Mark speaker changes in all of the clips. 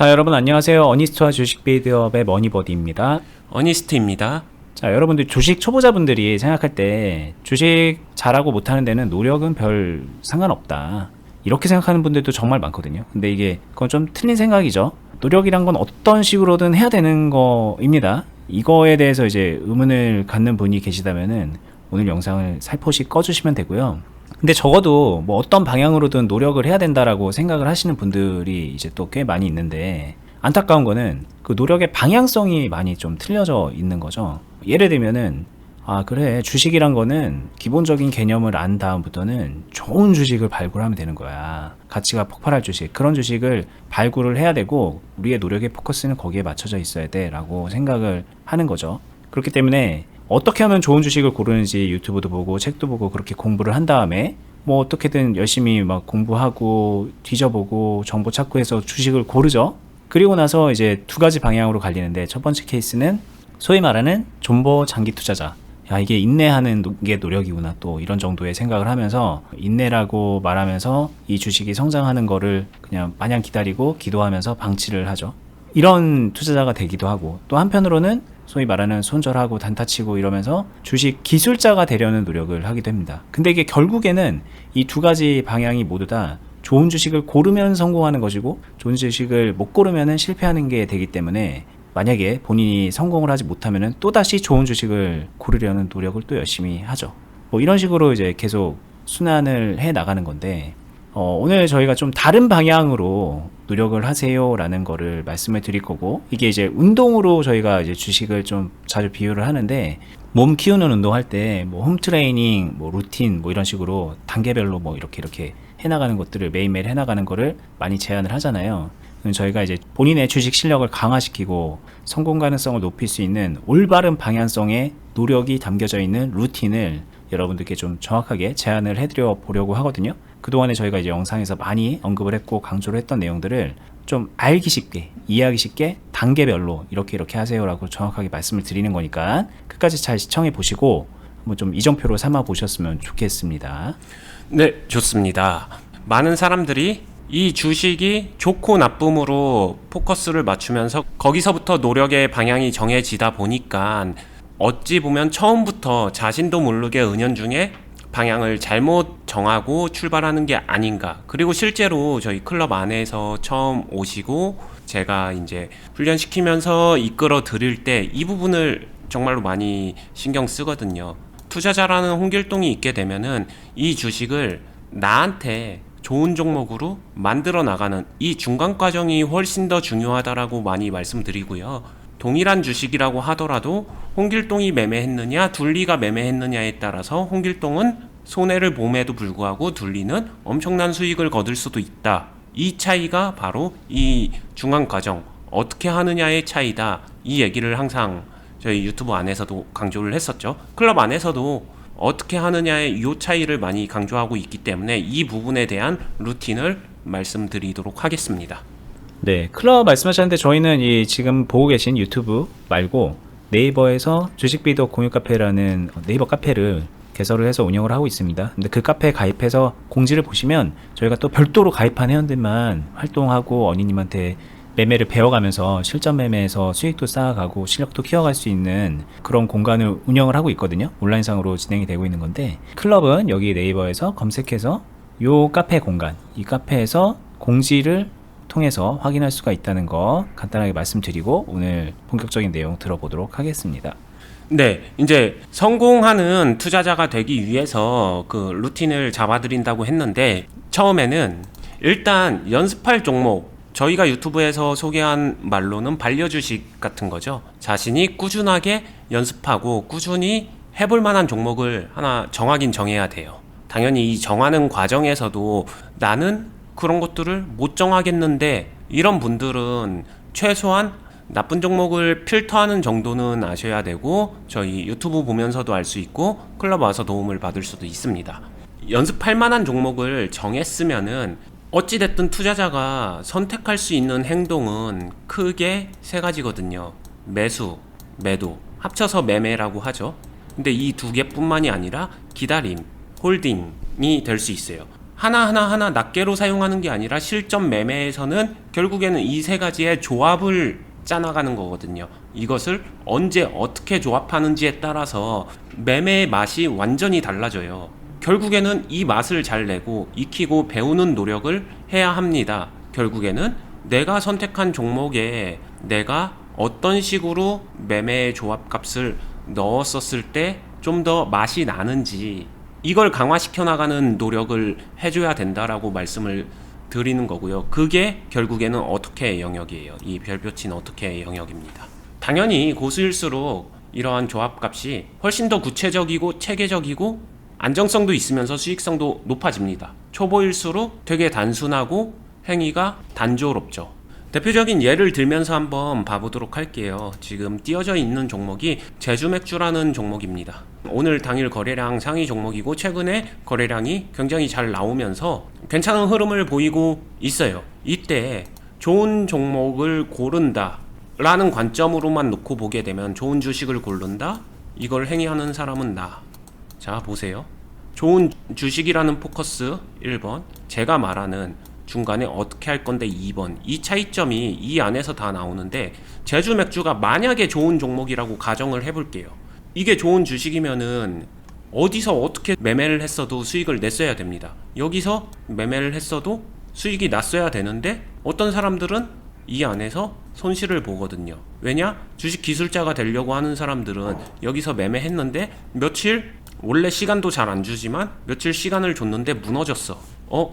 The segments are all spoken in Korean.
Speaker 1: 자, 여러분 안녕하세요. 어니스트와 주식 빌드업의 머니버디입니다.
Speaker 2: 어니스트입니다.
Speaker 1: 자, 여러분들 주식 초보자분들이 생각할 때 주식 잘하고 못하는 데는 노력은 별 상관없다, 이렇게 생각하는 분들도 정말 많거든요. 근데 이게 그건 좀 틀린 생각이죠. 노력이란 건 어떤 식으로든 해야 되는 거입니다. 이거에 대해서 이제 의문을 갖는 분이 계시다면은 오늘 영상을 살포시 꺼주시면 되고요. 근데 적어도 뭐 어떤 방향으로든 노력을 해야 된다라고 생각을 하시는 분들이 이제 또 꽤 많이 있는데, 안타까운 거는 그 노력의 방향성이 많이 좀 틀려져 있는 거죠. 예를 들면은 그래, 주식이란 거는 기본적인 개념을 안 다음부터는 좋은 주식을 발굴하면 되는 거야. 가치가 폭발할 주식, 그런 주식을 발굴을 해야 되고 우리의 노력의 포커스는 거기에 맞춰져 있어야 돼 라고 생각을 하는 거죠. 그렇기 때문에 어떻게 하면 좋은 주식을 고르는지 유튜브도 보고 책도 보고 그렇게 공부를 한 다음에 뭐 어떻게든 열심히 막 공부하고 뒤져보고 정보 찾고 해서 주식을 고르죠. 그리고 나서 이제 두 가지 방향으로 갈리는데, 첫 번째 케이스는 소위 말하는 존버 장기 투자자. 야, 이게 인내하는 게 노력이구나, 또 이런 정도의 생각을 하면서 인내라고 말하면서 이 주식이 성장하는 거를 그냥 마냥 기다리고 기도하면서 방치를 하죠. 이런 투자자가 되기도 하고, 또 한편으로는 소위 말하는 손절하고 단타치고 이러면서 주식 기술자가 되려는 노력을 하기도 합니다. 근데 이게 결국에는 이 두 가지 방향이 모두 다 좋은 주식을 고르면 성공하는 것이고, 좋은 주식을 못 고르면 실패하는 게 되기 때문에, 만약에 본인이 성공을 하지 못하면 또다시 좋은 주식을 고르려는 노력을 또 열심히 하죠. 뭐 이런 식으로 이제 계속 순환을 해 나가는 건데, 오늘 저희가 좀 다른 방향으로 노력을 하세요 라는 거를 말씀을 드릴 거고, 이게 이제 운동으로 저희가 이제 주식을 좀 자주 비유를 하는데, 몸 키우는 운동할 때 뭐 홈트레이닝, 뭐 루틴, 뭐 이런 식으로 단계별로 뭐 이렇게 해나가는 것들을 매일매일 해나가는 거를 많이 제안을 하잖아요. 저희가 이제 본인의 주식 실력을 강화시키고 성공 가능성을 높일 수 있는 올바른 방향성의 노력이 담겨져 있는 루틴을 여러분들께 좀 정확하게 제안을 해드려 보려고 하거든요. 그동안에 저희가 이제 영상에서 많이 언급을 했고 강조를 했던 내용들을 좀 알기 쉽게, 이해하기 쉽게 단계별로 이렇게 하세요라고 정확하게 말씀을 드리는 거니까 끝까지 잘 시청해 보시고 한번 좀 이정표로 삼아 보셨으면 좋겠습니다.
Speaker 2: 네, 좋습니다. 많은 사람들이 이 주식이 좋고 나쁨으로 포커스를 맞추면서 거기서부터 노력의 방향이 정해지다 보니까 어찌 보면 처음부터 자신도 모르게 은연중에 방향을 잘못 정하고 출발하는 게 아닌가. 그리고 실제로 저희 클럽 안에서 처음 오시고 제가 이제 훈련시키면서 이끌어 드릴 때 이 부분을 정말로 많이 신경 쓰거든요. 투자자라는 홍길동이 있게 되면은 이 주식을 나한테 좋은 종목으로 만들어 나가는 이 중간 과정이 훨씬 더 중요하다라고 많이 말씀드리고요. 동일한 주식이라고 하더라도 홍길동이 매매했느냐 둘리가 매매했느냐에 따라서 홍길동은 손해를 봄에도 불구하고 둘리는 엄청난 수익을 거둘 수도 있다. 이 차이가 바로 이 중간 과정 어떻게 하느냐의 차이다. 이 얘기를 항상 저희 유튜브 안에서도 강조를 했었죠. 클럽 안에서도 어떻게 하느냐의 이 차이를 많이 강조하고 있기 때문에 이 부분에 대한 루틴을 말씀드리도록 하겠습니다.
Speaker 1: 네, 클럽 말씀하셨는데 저희는 이 지금 보고 계신 유튜브 말고 네이버에서 주식비더 공유 카페라는 네이버 카페를 개설을 해서 운영을 하고 있습니다. 근데 그 카페에 가입해서 공지를 보시면 저희가 또 별도로 가입한 회원들만 활동하고 어니님한테 매매를 배워가면서 실전 매매에서 수익도 쌓아가고 실력도 키워갈 수 있는 그런 공간을 운영을 하고 있거든요. 온라인상으로 진행이 되고 있는 건데, 클럽은 여기 네이버에서 검색해서 요 카페 공간, 이 카페에서 공지를 통해서 확인할 수가 있다는 거 간단하게 말씀드리고 오늘 본격적인 내용 들어보도록 하겠습니다.
Speaker 2: 네, 이제 성공하는 투자자가 되기 위해서 그 루틴을 잡아드린다고 했는데, 처음에는 일단 연습할 종목, 저희가 유튜브에서 소개한 말로는 반려주식 같은 거죠. 자신이 꾸준하게 연습하고 꾸준히 해볼 만한 종목을 하나 정하긴 정해야 돼요. 당연히 이 정하는 과정에서도 나는 그런 것들을 못 정하겠는데, 이런 분들은 최소한 나쁜 종목을 필터하는 정도는 아셔야 되고, 저희 유튜브 보면서도 알 수 있고 클럽 와서 도움을 받을 수도 있습니다. 연습할 만한 종목을 정했으면은 어찌됐든 투자자가 선택할 수 있는 행동은 크게 세 가지거든요. 매수, 매도, 합쳐서 매매라고 하죠. 근데 이 두 개뿐만이 아니라 기다림, 홀딩이 될 수 있어요. 하나하나 낱개로 사용하는 게 아니라 실전 매매에서는 결국에는 이 세 가지의 조합을 짜나가는 거거든요. 이것을 언제 어떻게 조합하는지에 따라서 매매의 맛이 완전히 달라져요. 결국에는 이 맛을 잘 내고 익히고 배우는 노력을 해야 합니다. 결국에는 내가 선택한 종목에 내가 어떤 식으로 매매의 조합값을 넣었었을 때 좀 더 맛이 나는지 이걸 강화시켜 나가는 노력을 해줘야 된다라고 말씀을 드리는 거고요. 그게 결국에는 어떻게의 영역이에요. 이 별표치는 어떻게의 영역입니다. 당연히 고수일수록 이러한 조합값이 훨씬 더 구체적이고 체계적이고 안정성도 있으면서 수익성도 높아집니다. 초보일수록 되게 단순하고 행위가 단조롭죠. 대표적인 예를 들면서 한번 봐보도록 할게요. 지금 띄어져 있는 종목이 제주맥주라는 종목입니다. 오늘 당일 거래량 상위 종목이고 최근에 거래량이 굉장히 잘 나오면서 괜찮은 흐름을 보이고 있어요. 이때 좋은 종목을 고른다 라는 관점으로만 놓고 보게 되면 좋은 주식을 고른다? 이걸 행위하는 사람은 나. 자 보세요. 좋은 주식이라는 포커스 1번, 제가 말하는 중간에 어떻게 할 건데 2번. 이 차이점이 이 안에서 다 나오는데 제주 맥주가 만약에 좋은 종목이라고 가정을 해볼게요. 이게 좋은 주식이면은 어디서 어떻게 매매를 했어도 수익을 냈어야 됩니다. 여기서 매매를 했어도 수익이 났어야 되는데 어떤 사람들은 이 안에서 손실을 보거든요. 왜냐? 주식 기술자가 되려고 하는 사람들은 여기서 매매했는데 며칠 원래 시간도 잘 안 주지만 며칠 시간을 줬는데 무너졌어.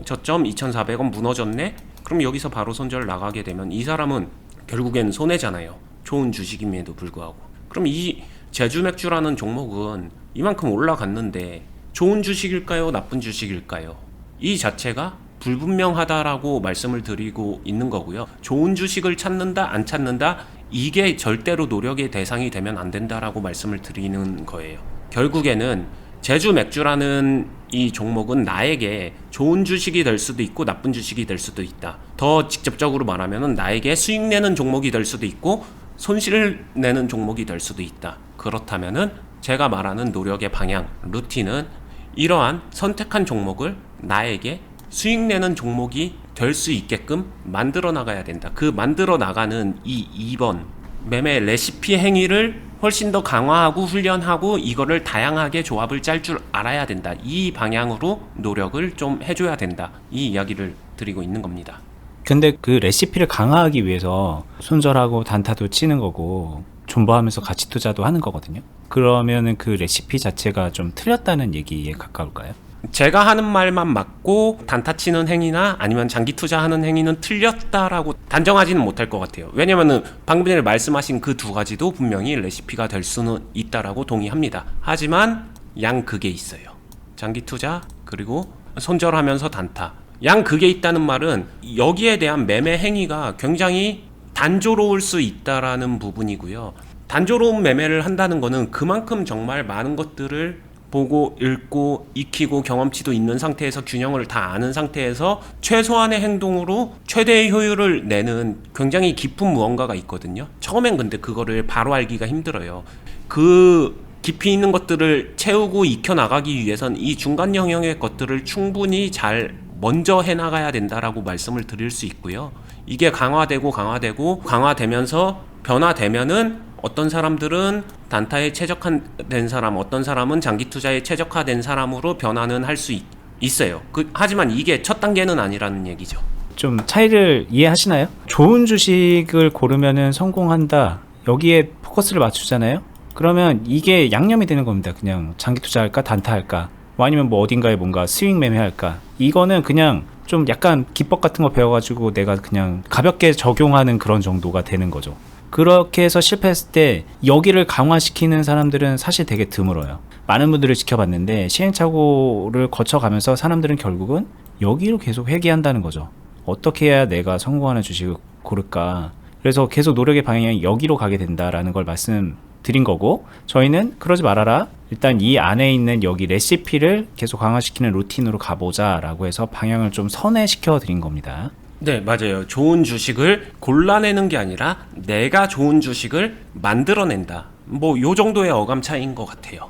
Speaker 2: 저점 2,400원 무너졌네? 그럼 여기서 바로 손절 나가게 되면 이 사람은 결국엔 손해잖아요. 좋은 주식임에도 불구하고. 그럼 이 제주맥주라는 종목은 이만큼 올라갔는데 좋은 주식일까요? 나쁜 주식일까요? 이 자체가 불분명하다라고 말씀을 드리고 있는 거고요. 좋은 주식을 찾는다, 안 찾는다, 이게 절대로 노력의 대상이 되면 안 된다라고 말씀을 드리는 거예요. 결국에는 제주 맥주라는 이 종목은 나에게 좋은 주식이 될 수도 있고 나쁜 주식이 될 수도 있다. 더 직접적으로 말하면 나에게 수익 내는 종목이 될 수도 있고 손실을 내는 종목이 될 수도 있다. 그렇다면은 제가 말하는 노력의 방향, 루틴은 이러한 선택한 종목을 나에게 수익 내는 종목이 될 수 있게끔 만들어 나가야 된다. 그 만들어 나가는 이 2번 매매 레시피 행위를 훨씬 더 강화하고 훈련하고 이거를 다양하게 조합을 짤 줄 알아야 된다. 이 방향으로 노력을 좀 해줘야 된다. 이 이야기를 드리고 있는 겁니다.
Speaker 1: 근데 그 레시피를 강화하기 위해서 손절하고 단타도 치는 거고 존버하면서 가치 투자도 하는 거거든요. 그러면은 그 레시피 자체가 좀 틀렸다는 얘기에 가까울까요?
Speaker 2: 제가 하는 말만 맞고 단타 치는 행위나 아니면 장기 투자하는 행위는 틀렸다라고 단정하지는 못할 것 같아요. 왜냐면은 방금 전에 말씀하신 그 두 가지도 분명히 레시피가 될 수는 있다라고 동의합니다. 하지만 양극에 있어요. 장기 투자 그리고 손절하면서 단타. 양극에 있다는 말은 여기에 대한 매매 행위가 굉장히 단조로울 수 있다라는 부분이고요. 단조로운 매매를 한다는 거는 그만큼 정말 많은 것들을 보고 읽고 익히고 경험치도 있는 상태에서 균형을 다 아는 상태에서 최소한의 행동으로 최대의 효율을 내는 굉장히 깊은 무언가가 있거든요. 처음엔 근데 그거를 바로 알기가 힘들어요. 그 깊이 있는 것들을 채우고 익혀나가기 위해선 이 중간 영역의 것들을 충분히 잘 먼저 해나가야 된다라고 말씀을 드릴 수 있고요. 이게 강화되면서 변화되면은 어떤 사람들은 단타에 최적화된 사람, 어떤 사람은 장기 투자에 최적화된 사람으로 변화는 할 수 있어요. 하지만 이게 첫 단계는 아니라는 얘기죠.
Speaker 1: 좀 차이를 이해하시나요? 좋은 주식을 고르면은 성공한다. 여기에 포커스를 맞추잖아요. 그러면 이게 양념이 되는 겁니다. 그냥 장기 투자할까, 단타할까, 뭐 아니면 뭐 어딘가에 뭔가 스윙 매매할까. 이거는 그냥 좀 약간 기법 같은 거 배워가지고 내가 그냥 가볍게 적용하는 그런 정도가 되는 거죠. 그렇게 해서 실패했을 때 여기를 강화시키는 사람들은 사실 되게 드물어요. 많은 분들을 지켜봤는데 시행착오를 거쳐가면서 사람들은 결국은 여기로 계속 회귀한다는 거죠. 어떻게 해야 내가 성공하는 주식을 고를까. 그래서 계속 노력의 방향이 여기로 가게 된다라는 걸 말씀드린 거고, 저희는 그러지 말아라. 일단 이 안에 있는 여기 레시피를 계속 강화시키는 루틴으로 가보자 라고 해서 방향을 좀 선회시켜 드린 겁니다.
Speaker 2: 네, 맞아요. 좋은 주식을 골라내는 게 아니라 내가 좋은 주식을 만들어낸다. 뭐 요 정도의 어감 차이인 것 같아요.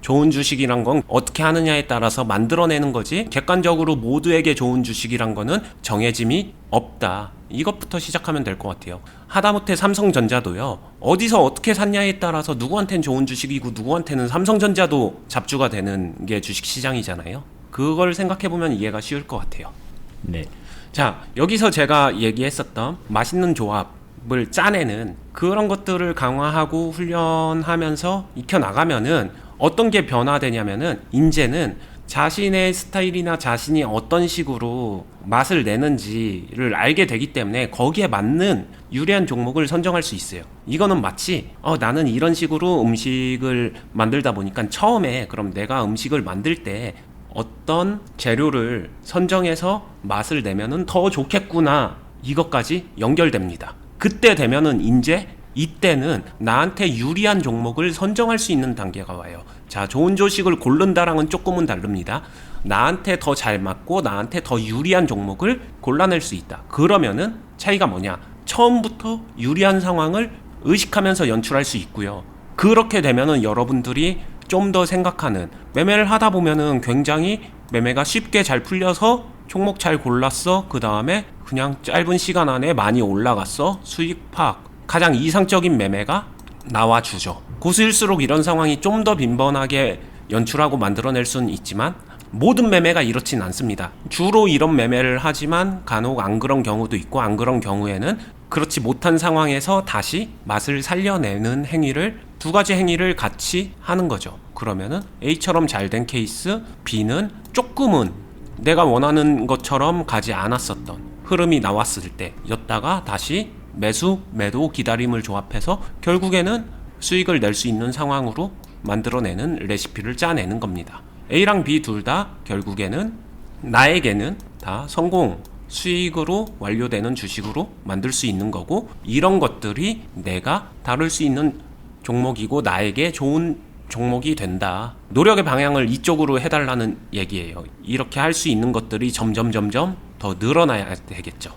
Speaker 2: 좋은 주식이란 건 어떻게 하느냐에 따라서 만들어내는 거지 객관적으로 모두에게 좋은 주식이란 거는 정해짐이 없다. 이것부터 시작하면 될 것 같아요. 하다못해 삼성전자도요. 어디서 어떻게 샀냐에 따라서 누구한테는 좋은 주식이고 누구한테는 삼성전자도 잡주가 되는 게 주식시장이잖아요. 그걸 생각해보면 이해가 쉬울 것 같아요.
Speaker 1: 네.
Speaker 2: 자, 여기서 제가 얘기했었던 맛있는 조합을 짜내는 그런 것들을 강화하고 훈련하면서 익혀나가면은 어떤 게 변화되냐면은 이제는 자신의 스타일이나 자신이 어떤 식으로 맛을 내는지를 알게 되기 때문에 거기에 맞는 유리한 종목을 선정할 수 있어요. 이거는 마치 나는 이런 식으로 음식을 만들다 보니까 처음에 그럼 내가 음식을 만들 때 어떤 재료를 선정해서 맛을 내면은 더 좋겠구나. 이것까지 연결됩니다. 그때 되면은 이때는 나한테 유리한 종목을 선정할 수 있는 단계가 와요. 자, 좋은 주식을 고른다랑은 조금은 다릅니다. 나한테 더 잘 맞고 나한테 더 유리한 종목을 골라낼 수 있다. 그러면은 차이가 뭐냐? 처음부터 유리한 상황을 의식하면서 연출할 수 있고요. 그렇게 되면은 여러분들이 좀 더 생각하는 매매를 하다 보면은 굉장히 매매가 쉽게 잘 풀려서 종목 잘 골랐어. 그 다음에 그냥 짧은 시간 안에 많이 올라갔어. 수익 파악. 가장 이상적인 매매가 나와주죠. 고수일수록 이런 상황이 좀 더 빈번하게 연출하고 만들어낼 수는 있지만 모든 매매가 이렇진 않습니다. 주로 이런 매매를 하지만 간혹 안 그런 경우도 있고 안 그런 경우에는 그렇지 못한 상황에서 다시 맛을 살려내는 행위를 두 가지 행위를 같이 하는 거죠. 그러면은 A처럼 잘 된 케이스, B는 조금은 내가 원하는 것처럼 가지 않았었던 흐름이 나왔을 때였다가 다시 매수, 매도, 기다림을 조합해서 결국에는 수익을 낼 수 있는 상황으로 만들어내는 레시피를 짜내는 겁니다. A랑 B 둘 다 결국에는 나에게는 다 성공, 수익으로 완료되는 주식으로 만들 수 있는 거고 이런 것들이 내가 다룰 수 있는 종목이고 나에게 좋은 종목이 된다. 노력의 방향을 이쪽으로 해달라는 얘기예요. 이렇게 할 수 있는 것들이 점점 더 늘어나야 되겠죠.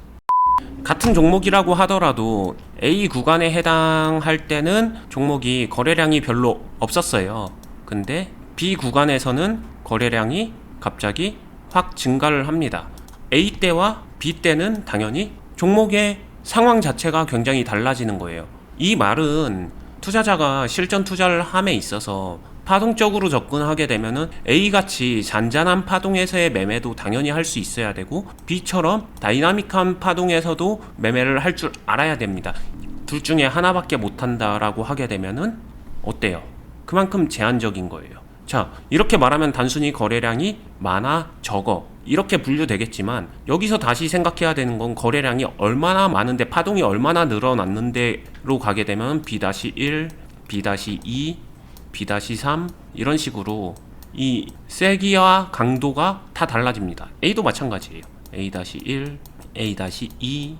Speaker 2: 같은 종목이라고 하더라도 A 구간에 해당할 때는 종목이 거래량이 별로 없었어요. 근데 B 구간에서는 거래량이 갑자기 확 증가를 합니다. A 때와 B 때는 당연히 종목의 상황 자체가 굉장히 달라지는 거예요. 이 말은 투자자가 실전 투자를 함에 있어서 파동적으로 접근하게 되면은 A같이 잔잔한 파동에서의 매매도 당연히 할 수 있어야 되고 B처럼 다이나믹한 파동에서도 매매를 할 줄 알아야 됩니다. 둘 중에 하나밖에 못한다라고 하게 되면은 어때요? 그만큼 제한적인 거예요. 자, 이렇게 말하면 단순히 거래량이 많아, 적어 이렇게 분류되겠지만 여기서 다시 생각해야 되는 건 거래량이 얼마나 많은데 파동이 얼마나 늘어났는데로 가게 되면 B-1, B-2, B-3 이런 식으로 이 세기와 강도가 다 달라집니다. A도 마찬가지예요. A-1, A-2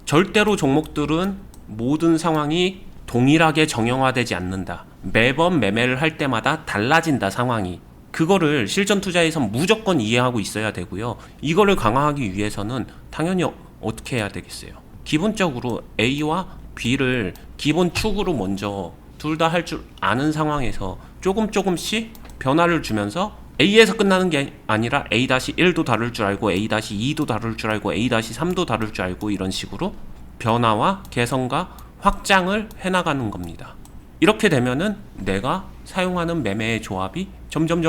Speaker 2: 절대로 종목들은 모든 상황이 동일하게 정형화되지 않는다. 매번 매매를 할 때마다 달라진다 상황이. 그거를 실전 투자에선 무조건 이해하고 있어야 되고요. 이거를 강화하기 위해서는 당연히 어떻게 해야 되겠어요? 기본적으로 A와 B를 기본 축으로 먼저 둘 다 할 줄 아는 상황에서 조금씩 변화를 주면서 A에서 끝나는 게 아니라 A-1도 다룰 줄 알고 A-2도 다룰 줄 알고 A-3도 다룰 줄 알고 이런 식으로 변화와 개선과 확장을 해나가는 겁니다. 이렇게 되면은 내가 사용하는 매매의 조합이 점점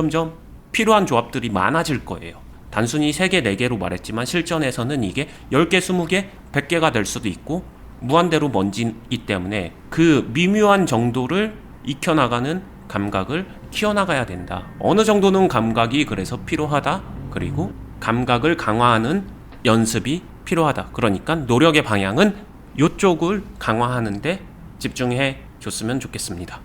Speaker 2: 필요한 조합들이 많아질 거예요. 단순히 3개, 4개로 말했지만 실전에서는 이게 10개, 20개, 100개가 될 수도 있고 무한대로 먼지이기 때문에 그 미묘한 정도를 익혀나가는 감각을 키워나가야 된다. 어느 정도는 감각이 그래서 필요하다. 그리고 감각을 강화하는 연습이 필요하다. 그러니까 노력의 방향은 이쪽을 강화하는데 집중해 줬으면 좋겠습니다.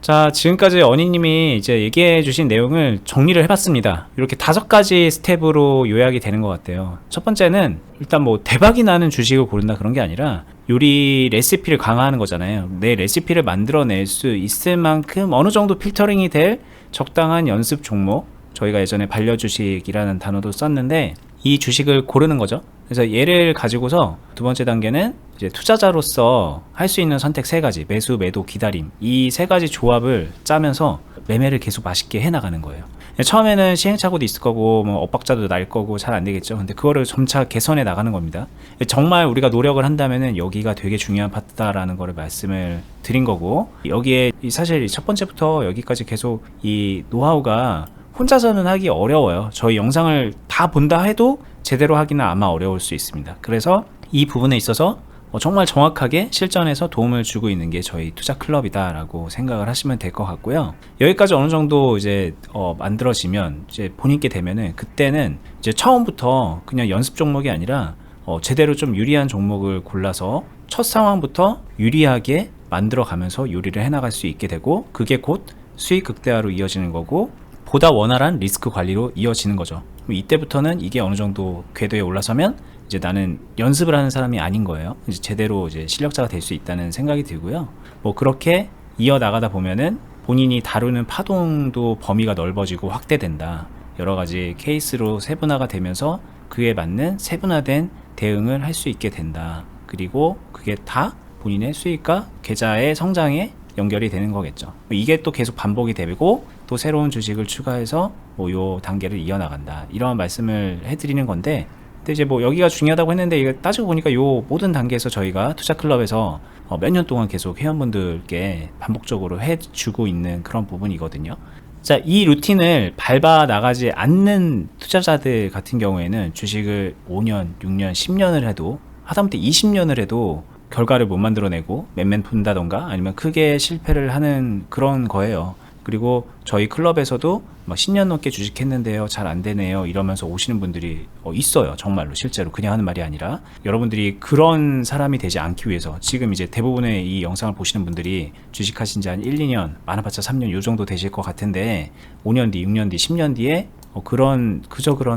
Speaker 1: 자, 지금까지 어니님이 이제 얘기해 주신 내용을 정리를 해봤습니다. 이렇게 5가지 스텝으로 요약이 되는 것 같아요. 첫 번째는 일단 뭐 대박이 나는 주식을 고른다 그런 게 아니라 요리 레시피를 강화하는 거잖아요. 내 레시피를 만들어낼 수 있을 만큼 어느 정도 필터링이 될 적당한 연습 종목, 저희가 예전에 반려주식이라는 단어도 썼는데 이 주식을 고르는 거죠. 그래서 얘를 가지고서 두 번째 단계는 이제 투자자로서 할 수 있는 선택 3가지, 매수, 매도, 기다림, 이 3가지 조합을 짜면서 매매를 계속 맛있게 해나가는 거예요. 처음에는 시행착오도 있을 거고 뭐 엇박자도 날 거고 잘 안 되겠죠. 근데 그거를 점차 개선해 나가는 겁니다. 정말 우리가 노력을 한다면은 여기가 되게 중요한 파트다라는 거를 말씀을 드린 거고, 여기에 사실 첫 번째부터 여기까지 계속 이 노하우가 혼자서는 하기 어려워요. 저희 영상을 다 본다 해도 제대로 하기는 아마 어려울 수 있습니다. 그래서 이 부분에 있어서 정말 정확하게 실전에서 도움을 주고 있는 게 저희 투자 클럽이다라고 생각을 하시면 될 것 같고요. 여기까지 어느 정도 이제 만들어지면 이제 본인께 되면은 그때는 이제 처음부터 그냥 연습 종목이 아니라 제대로 좀 유리한 종목을 골라서 첫 상황부터 유리하게 만들어 가면서 요리를 해나갈 수 있게 되고, 그게 곧 수익 극대화로 이어지는 거고 보다 원활한 리스크 관리로 이어지는 거죠. 이때부터는 이게 어느 정도 궤도에 올라서면 이제 나는 연습을 하는 사람이 아닌 거예요. 이제 제대로 이제 실력자가 될 수 있다는 생각이 들고요. 뭐 그렇게 이어 나가다 보면은 본인이 다루는 파동도 범위가 넓어지고 확대된다. 여러 가지 케이스로 세분화가 되면서 그에 맞는 세분화된 대응을 할 수 있게 된다. 그리고 그게 다 본인의 수익과 계좌의 성장에 연결이 되는 거겠죠. 이게 또 계속 반복이 되고 또 새로운 주식을 추가해서 뭐 요 단계를 이어나간다. 이런 말씀을 해드리는 건데, 근데 이제 뭐 여기가 중요하다고 했는데 이거 따지고 보니까 요 모든 단계에서 저희가 투자클럽에서 몇 년 동안 계속 회원분들께 반복적으로 해주고 있는 그런 부분이거든요. 자, 이 루틴을 밟아 나가지 않는 투자자들 같은 경우에는 주식을 5년, 6년, 10년을 해도, 하다못해 20년을 해도 결과를 못 만들어내고 맨맨 푼다던가 아니면 크게 실패를 하는 그런 거예요. 그리고 저희 클럽에서도 막 10년 넘게 주식했는데요, 잘 안 되네요 이러면서 오시는 분들이 있어요. 정말로 실제로 그냥 하는 말이 아니라, 여러분들이 그런 사람이 되지 않기 위해서 지금 이제 대부분의 이 영상을 보시는 분들이 주식하신 지 한 1, 2년 많아봤자 3년 요 정도 되실 것 같은데, 5년 뒤, 6년 뒤, 10년 뒤에 그런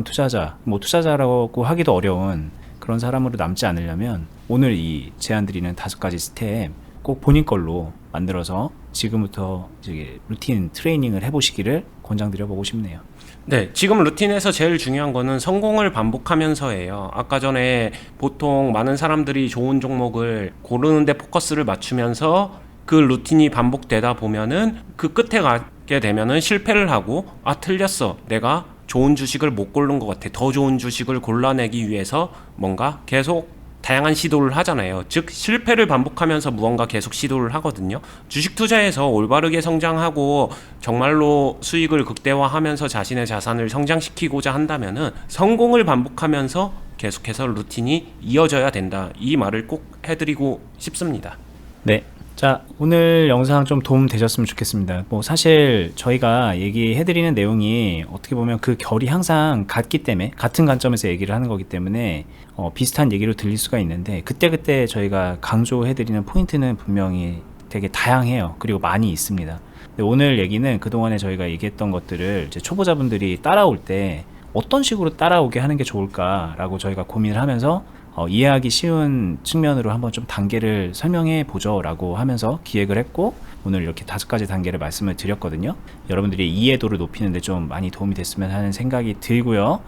Speaker 1: 투자자, 뭐 투자자라고 하기도 어려운 그런 사람으로 남지 않으려면 오늘 이 제안드리는 5가지 스텝 꼭 본인 걸로 만들어서 지금부터 이제 루틴 트레이닝을 해보시기를 권장드려보고 싶네요.
Speaker 2: 네, 지금 루틴에서 제일 중요한 거는 성공을 반복하면서예요. 아까 전에 보통 많은 사람들이 좋은 종목을 고르는데 포커스를 맞추면서 그 루틴이 반복되다 보면은 그 끝에 가게 되면은 실패를 하고, 틀렸어, 내가 좋은 주식을 못 고른 것 같아, 더 좋은 주식을 골라내기 위해서 뭔가 계속 다양한 시도를 하잖아요. 즉 실패를 반복하면서 무언가 계속 시도를 하거든요. 주식 투자에서 올바르게 성장하고 정말로 수익을 극대화하면서 자신의 자산을 성장시키고자 한다면은 성공을 반복하면서 계속해서 루틴이 이어져야 된다. 이 말을 꼭 해드리고 싶습니다.
Speaker 1: 네. 자, 오늘 영상 좀 도움 되셨으면 좋겠습니다. 뭐 사실 저희가 얘기해드리는 내용이 어떻게 보면 그 결이 항상 같기 때문에, 같은 관점에서 얘기를 하는 거기 때문에 비슷한 얘기로 들릴 수가 있는데, 그때그때 저희가 강조해드리는 포인트는 분명히 되게 다양해요. 그리고 많이 있습니다. 근데 오늘 얘기는 그동안에 저희가 얘기했던 것들을 이제 초보자분들이 따라올 때 어떤 식으로 따라오게 하는 게 좋을까라고 저희가 고민을 하면서 이해하기 쉬운 측면으로 한번 좀 단계를 설명해 보죠 라고 하면서 기획을 했고, 오늘 이렇게 5가지 단계를 말씀을 드렸거든요. 여러분들이 이해도를 높이는데 좀 많이 도움이 됐으면 하는 생각이 들고요.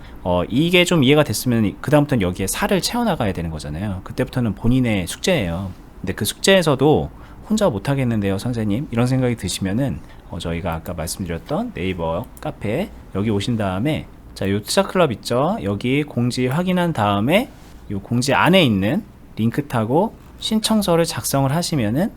Speaker 1: 이게 좀 이해가 됐으면 그 다음부터는 여기에 살을 채워나가야 되는 거잖아요. 그때부터는 본인의 숙제예요. 근데 그 숙제에서도 혼자 못하겠는데요 선생님, 이런 생각이 드시면은 저희가 아까 말씀드렸던 네이버 카페 여기 오신 다음에, 자, 요 투자 클럽 있죠, 여기 공지 확인한 다음에 이 공지 안에 있는 링크 타고 신청서를 작성을 하시면은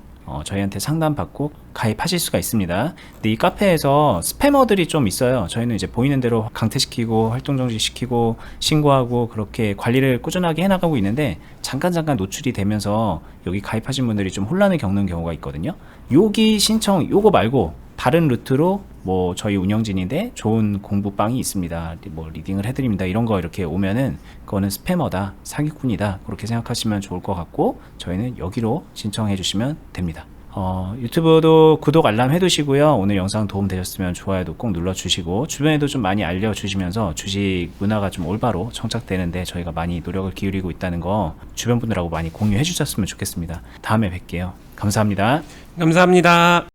Speaker 1: 저희한테 상담받고 가입하실 수가 있습니다. 근데 이 카페에서 스패머들이 좀 있어요. 저희는 이제 보이는 대로 강퇴시키고 활동정지시키고 신고하고 그렇게 관리를 꾸준하게 해나가고 있는데, 잠깐 노출이 되면서 여기 가입하신 분들이 좀 혼란을 겪는 경우가 있거든요. 여기 신청 요거 말고 다른 루트로 뭐 저희 운영진인데 좋은 공부방이 있습니다, 뭐 리딩을 해드립니다, 이런 거 이렇게 오면은 그거는 스패머다, 사기꾼이다, 그렇게 생각하시면 좋을 것 같고, 저희는 여기로 신청해 주시면 됩니다. 유튜브도 구독 알람 해두시고요. 오늘 영상 도움 되셨으면 좋아요도 꼭 눌러주시고, 주변에도 좀 많이 알려주시면서 주식 문화가 좀 올바로 정착되는데 저희가 많이 노력을 기울이고 있다는 거 주변 분들하고 많이 공유해 주셨으면 좋겠습니다. 다음에 뵐게요. 감사합니다.
Speaker 2: 감사합니다.